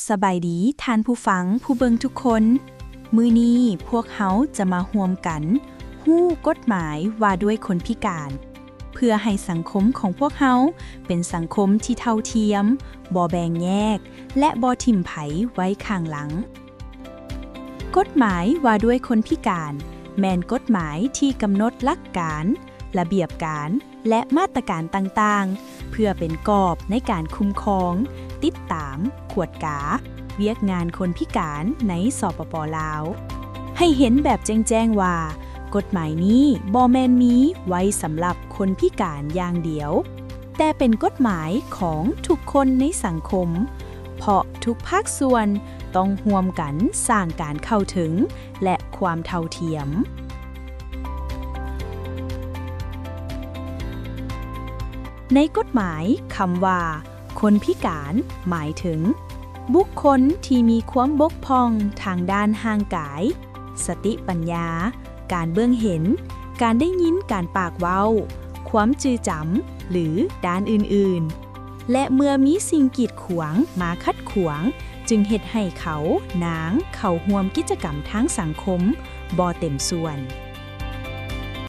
สบายดีท่านผู้ฟังผู้เบิงทุกคน มื้อนี้พวกเฮาจะมาร่วมกันฮู้กฎหมายว่าด้วยคนพิการ เพื่อให้สังคมของพวกเฮาเป็นสังคมที่เท่าเทียมบ่แบ่งแยก และบ่ทิ่มไผไว้ข้างหลัง กฎหมายว่าด้วยคนพิการแม่นกฎหมายที่กำหนดหลักการ ระเบียบการและมาตรการต่างๆ เพื่อเป็นกรอบในการคุ้มครอง ติดตาม ขวดกา เวียกงานคนพิการในสปป.ลาว ให้เห็นแบบแจ้งๆว่า กฎหมายนี้บ่แม่นมีไว้สำหรับคนพิการอย่างเดียว แต่เป็นกฎหมายของทุกคนในสังคม เพราะทุกภาคส่วนต้องร่วมกันสร้างการเข้าถึงและความเท่าเทียม ในกฎหมายคำว่า คนพิการหมายถึง บุคคลที่มีความบกพร่องทางด้านร่างกาย สติปัญญา การเบิ่งเห็น การได้ยินการปากเว้า ความจื้อจำหรือด้านอื่นๆ และเมื่อมีสิ่งกีดขวางมาขัดขวางจึงเฮ็ดให้เขานางเข้าร่วมกิจกรรมทางสังคมบ่เต็มส่วน